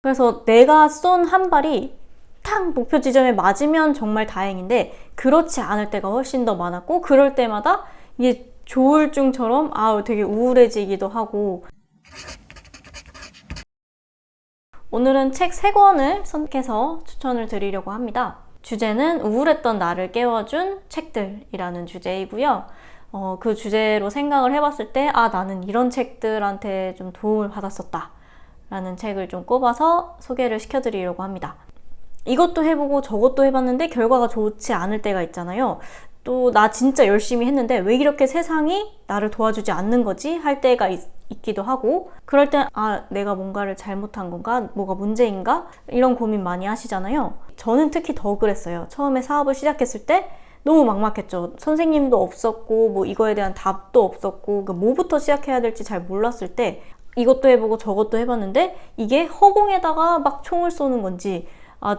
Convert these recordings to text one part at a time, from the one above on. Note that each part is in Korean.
그래서 내가 쏜 한 발이 탁 목표 지점에 맞으면 정말 다행인데 그렇지 않을 때가 훨씬 더 많았고, 그럴 때마다 이게 조울증처럼 되게 우울해지기도 하고. 오늘은 책 3권을 선택해서 추천을 드리려고 합니다. 주제는 우울했던 나를 깨워준 책들이라는 주제이고요. 그 주제로 생각을 해봤을 때 나는 이런 책들한테 좀 도움을 받았었다 라는 책을 좀 꼽아서 소개를 시켜드리려고 합니다. 이것도 해보고 저것도 해봤는데 결과가 좋지 않을 때가 있잖아요. 또 나 진짜 열심히 했는데 왜 이렇게 세상이 나를 도와주지 않는 거지? 할 때가 있기도 하고, 그럴 땐 내가 뭔가를 잘못한 건가? 뭐가 문제인가? 이런 고민 많이 하시잖아요. 저는 특히 더 그랬어요. 처음에 사업을 시작했을 때 너무 막막했죠. 선생님도 없었고 뭐 이거에 대한 답도 없었고, 뭐부터 시작해야 될지 잘 몰랐을 때 이것도 해보고 저것도 해봤는데 이게 허공에다가 막 총을 쏘는 건지,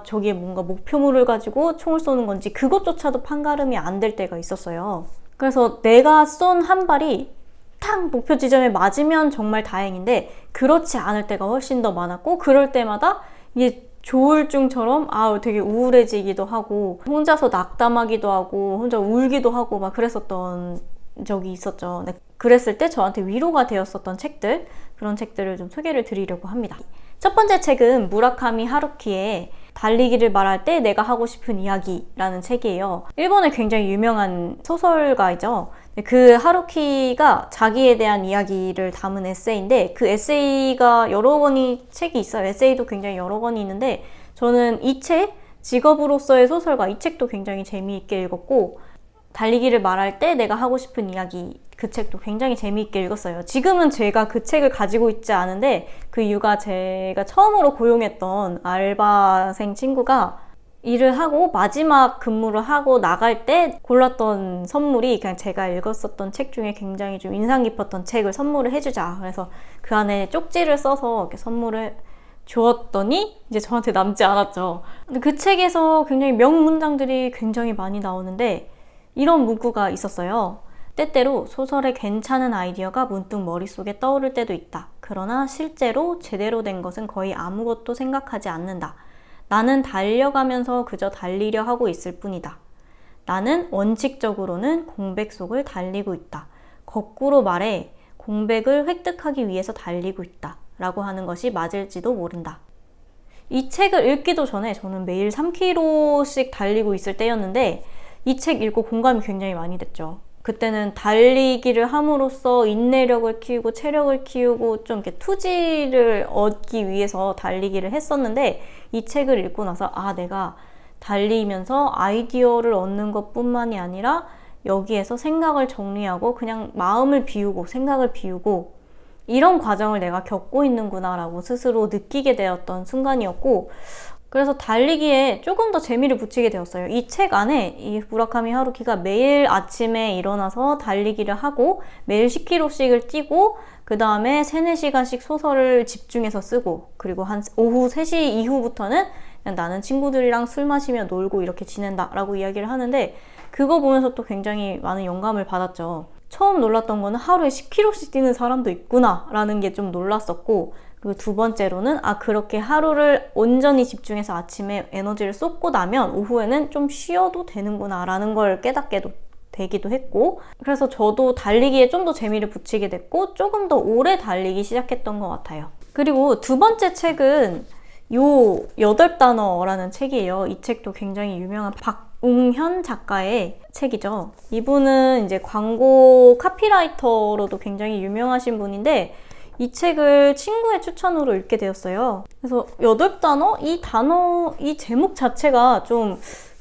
저기에 뭔가 목표물을 가지고 총을 쏘는 건지 그것조차도 판가름이 안 될 때가 있었어요. 그래서 내가 쏜 한 발이 탁 목표 지점에 맞으면 정말 다행인데 그렇지 않을 때가 훨씬 더 많았고, 그럴 때마다 이게 조울증처럼 되게 우울해지기도 하고, 혼자서 낙담하기도 하고 혼자 울기도 하고 막 그랬었던 적이 있었죠. 그랬을 때 저한테 위로가 되었었던 책들, 그런 책들을 좀 소개를 드리려고 합니다. 첫 번째 책은 무라카미 하루키의 달리기를 말할 때 내가 하고 싶은 이야기라는 책이에요. 일본의 굉장히 유명한 소설가이죠. 그 하루키가 자기에 대한 이야기를 담은 에세이인데, 그 에세이가 여러 권이 책이 있어요. 에세이도 굉장히 여러 권이 있는데 저는 이 책, 직업으로서의 소설가, 이 책도 굉장히 재미있게 읽었고, 달리기를 말할 때 내가 하고 싶은 이야기, 그 책도 굉장히 재미있게 읽었어요. 지금은 제가 그 책을 가지고 있지 않은데 그 이유가 제가 처음으로 고용했던 알바생 친구가 일을 하고 마지막 근무를 하고 나갈 때 골랐던 선물이 그냥 제가 읽었었던 책 중에 굉장히 좀 인상 깊었던 책을 선물을 해주자, 그래서 그 안에 쪽지를 써서 이렇게 선물을 주었더니 이제 저한테 남지 않았죠. 근데 그 책에서 굉장히 명문장들이 굉장히 많이 나오는데 이런 문구가 있었어요. 때때로 소설의 괜찮은 아이디어가 문득 머릿속에 떠오를 때도 있다. 그러나 실제로 제대로 된 것은 거의 아무것도 생각하지 않는다. 나는 달려가면서 그저 달리려 하고 있을 뿐이다. 나는 원칙적으로는 공백 속을 달리고 있다. 거꾸로 말해 공백을 획득하기 위해서 달리고 있다. 라고 하는 것이 맞을지도 모른다. 이 책을 읽기도 전에 저는 매일 3km씩 달리고 있을 때였는데 이 책 읽고 공감이 굉장히 많이 됐죠. 그때는 달리기를 함으로써 인내력을 키우고 체력을 키우고 좀 이렇게 투지를 얻기 위해서 달리기를 했었는데, 이 책을 읽고 나서 내가 달리면서 아이디어를 얻는 것뿐만이 아니라 여기에서 생각을 정리하고 그냥 마음을 비우고 생각을 비우고 이런 과정을 내가 겪고 있는구나 라고 스스로 느끼게 되었던 순간이었고, 그래서 달리기에 조금 더 재미를 붙이게 되었어요. 이 책 안에 이 무라카미 하루키가 매일 아침에 일어나서 달리기를 하고 매일 10km씩을 뛰고 그 다음에 3-4시간씩 소설을 집중해서 쓰고, 그리고 한 오후 3시 이후부터는 그냥 나는 친구들이랑 술 마시며 놀고 이렇게 지낸다 라고 이야기를 하는데, 그거 보면서 또 굉장히 많은 영감을 받았죠. 처음 놀랐던 거는 하루에 10km씩 뛰는 사람도 있구나 라는 게 좀 놀랐었고, 그리고 두 번째로는 그렇게 하루를 온전히 집중해서 아침에 에너지를 쏟고 나면 오후에는 좀 쉬어도 되는구나 라는 걸 깨닫게 되기도 했고, 그래서 저도 달리기에 좀 더 재미를 붙이게 됐고 조금 더 오래 달리기 시작했던 것 같아요. 그리고 두 번째 책은 요 8단어라는 책이에요. 이 책도 굉장히 유명한 박웅현 작가의 책이죠. 이분은 이제 광고 카피라이터로도 굉장히 유명하신 분인데 이 책을 친구의 추천으로 읽게 되었어요. 그래서 8단어? 이 제목 자체가 좀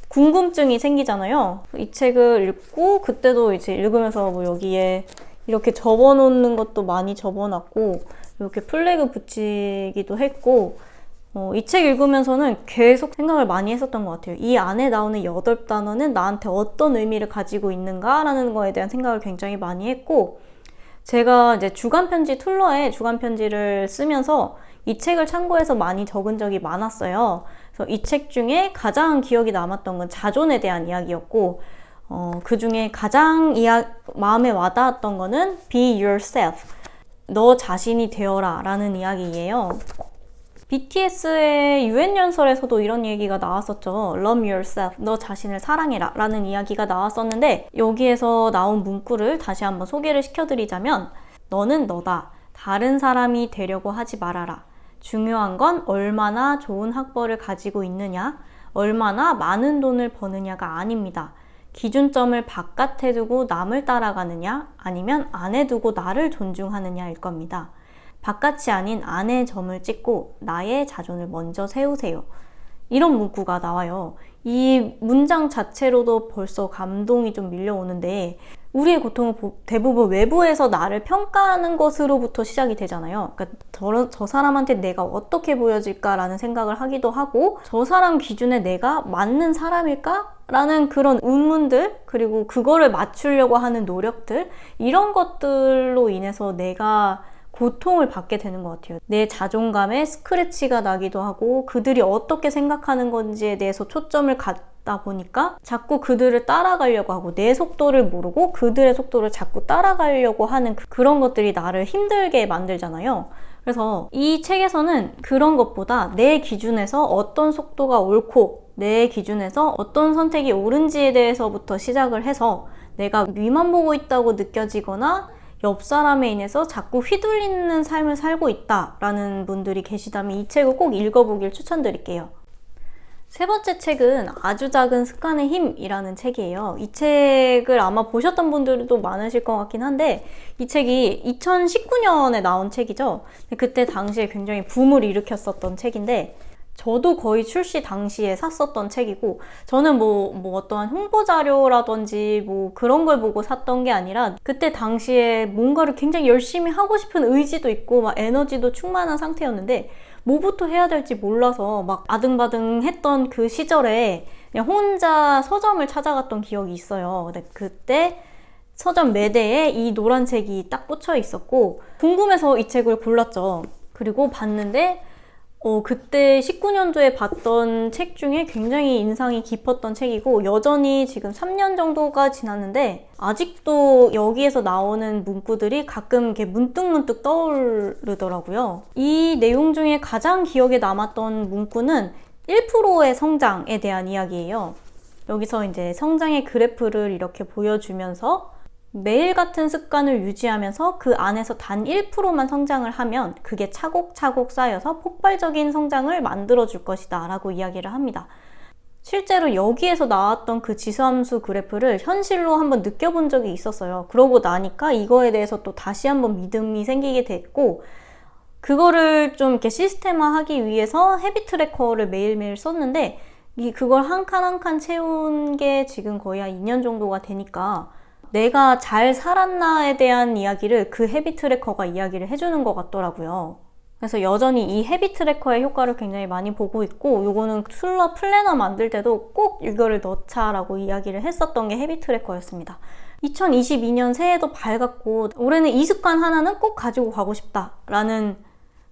궁금증이 생기잖아요. 이 책을 읽고 그때도 이제 읽으면서 뭐 여기에 이렇게 접어놓는 것도 많이 접어놨고 이렇게 플래그 붙이기도 했고, 이 책 읽으면서는 계속 생각을 많이 했었던 것 같아요. 이 안에 나오는 8단어는 나한테 어떤 의미를 가지고 있는가라는 거에 대한 생각을 굉장히 많이 했고, 제가 이제 주간편지 툴러에 주간편지를 쓰면서 이 책을 참고해서 많이 적은 적이 많았어요. 그래서 이 책 중에 가장 기억이 남았던 건 자존에 대한 이야기였고, 그 중에 가장 마음에 와닿았던 거는 Be yourself, 너 자신이 되어라 라는 이야기예요. BTS의 UN 연설에서도 이런 얘기가 나왔었죠. Love yourself, 너 자신을 사랑해라 라는 이야기가 나왔었는데, 여기에서 나온 문구를 다시 한번 소개를 시켜드리자면, 너는 너다. 다른 사람이 되려고 하지 말아라. 중요한 건 얼마나 좋은 학벌을 가지고 있느냐, 얼마나 많은 돈을 버느냐가 아닙니다. 기준점을 바깥에 두고 남을 따라가느냐, 아니면 안에 두고 나를 존중하느냐일 겁니다. 바깥이 아닌 안에 점을 찍고 나의 자존을 먼저 세우세요. 이런 문구가 나와요. 이 문장 자체로도 벌써 감동이 좀 밀려오는데, 우리의 고통은 대부분 외부에서 나를 평가하는 것으로부터 시작이 되잖아요. 그러니까 저 사람한테 내가 어떻게 보여질까라는 생각을 하기도 하고, 저 사람 기준에 내가 맞는 사람일까? 라는 그런 의문들, 그리고 그거를 맞추려고 하는 노력들, 이런 것들로 인해서 내가 고통을 받게 되는 것 같아요. 내 자존감에 스크래치가 나기도 하고, 그들이 어떻게 생각하는 건지에 대해서 초점을 갖다 보니까 자꾸 그들을 따라가려고 하고, 내 속도를 모르고 그들의 속도를 자꾸 따라가려고 하는 그런 것들이 나를 힘들게 만들잖아요. 그래서 이 책에서는 그런 것보다 내 기준에서 어떤 속도가 옳고 내 기준에서 어떤 선택이 옳은지에 대해서부터 시작을 해서, 내가 위만 보고 있다고 느껴지거나 옆 사람에 인해서 자꾸 휘둘리는 삶을 살고 있다라는 분들이 계시다면 이 책을 꼭 읽어보길 추천드릴게요. 세 번째 책은 아주 작은 습관의 힘이라는 책이에요. 이 책을 아마 보셨던 분들도 많으실 것 같긴 한데, 이 책이 2019년에 나온 책이죠. 그때 당시에 굉장히 붐을 일으켰었던 책인데, 저도 거의 출시 당시에 샀었던 책이고, 저는 뭐 어떠한 홍보 자료라든지 뭐 그런 걸 보고 샀던 게 아니라, 그때 당시에 뭔가를 굉장히 열심히 하고 싶은 의지도 있고 막 에너지도 충만한 상태였는데, 뭐부터 해야 될지 몰라서 막 아등바등 했던 그 시절에 그냥 혼자 서점을 찾아갔던 기억이 있어요. 근데 그때 서점 매대에 이 노란 책이 딱 꽂혀 있었고, 궁금해서 이 책을 골랐죠. 그리고 봤는데 그때 19년도에 봤던 책 중에 굉장히 인상이 깊었던 책이고, 여전히 지금 3년 정도가 지났는데 아직도 여기에서 나오는 문구들이 가끔 이렇게 문득문득 떠오르더라고요. 이 내용 중에 가장 기억에 남았던 문구는 1%의 성장에 대한 이야기예요. 여기서 이제 성장의 그래프를 이렇게 보여주면서, 매일 같은 습관을 유지하면서 그 안에서 단 1%만 성장을 하면 그게 차곡차곡 쌓여서 폭발적인 성장을 만들어줄 것이다 라고 이야기를 합니다. 실제로 여기에서 나왔던 그 지수함수 그래프를 현실로 한번 느껴본 적이 있었어요. 그러고 나니까 이거에 대해서 또 다시 한번 믿음이 생기게 됐고, 그거를 좀 이렇게 시스템화하기 위해서 헤비 트래커를 매일매일 썼는데, 그걸 한 칸 한 칸 채운 게 지금 거의 한 2년 정도가 되니까 내가 잘 살았나에 대한 이야기를 그 헤비 트래커가 이야기를 해주는 것 같더라고요. 그래서 여전히 이 헤비 트래커의 효과를 굉장히 많이 보고 있고, 요거는 툴러 플래너 만들 때도 꼭 이거를 넣자라고 이야기를 했었던 게 헤비 트래커였습니다. 2022년 새해도 밝았고, 올해는 이 습관 하나는 꼭 가지고 가고 싶다라는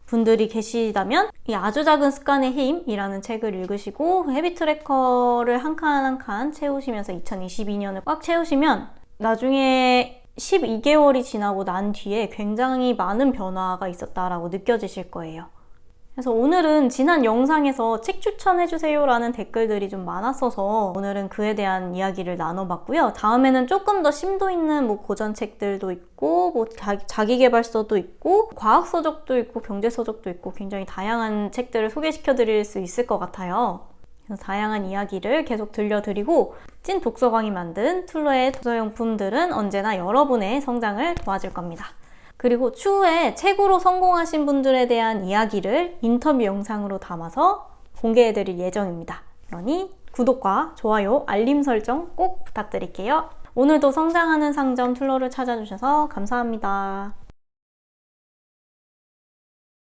분들이 계시다면 이 아주 작은 습관의 힘이라는 책을 읽으시고 헤비 트래커를 한 칸 한 칸 채우시면서 2022년을 꽉 채우시면 나중에 12개월이 지나고 난 뒤에 굉장히 많은 변화가 있었다라고 느껴지실 거예요. 그래서 오늘은 지난 영상에서 책 추천해주세요 라는 댓글들이 좀 많았어서 오늘은 그에 대한 이야기를 나눠봤고요. 다음에는 조금 더 심도 있는 뭐 고전책들도 있고, 뭐 자기계발서도 있고, 과학서적도 있고, 경제서적도 있고, 굉장히 다양한 책들을 소개시켜 드릴 수 있을 것 같아요. 그래서 다양한 이야기를 계속 들려드리고, 찐 독서광이 만든 툴러의 도서용품들은 언제나 여러분의 성장을 도와줄 겁니다. 그리고 추후에 책으로 성공하신 분들에 대한 이야기를 인터뷰 영상으로 담아서 공개해드릴 예정입니다. 그러니 구독과 좋아요, 알림 설정 꼭 부탁드릴게요. 오늘도 성장하는 상점 툴러를 찾아주셔서 감사합니다.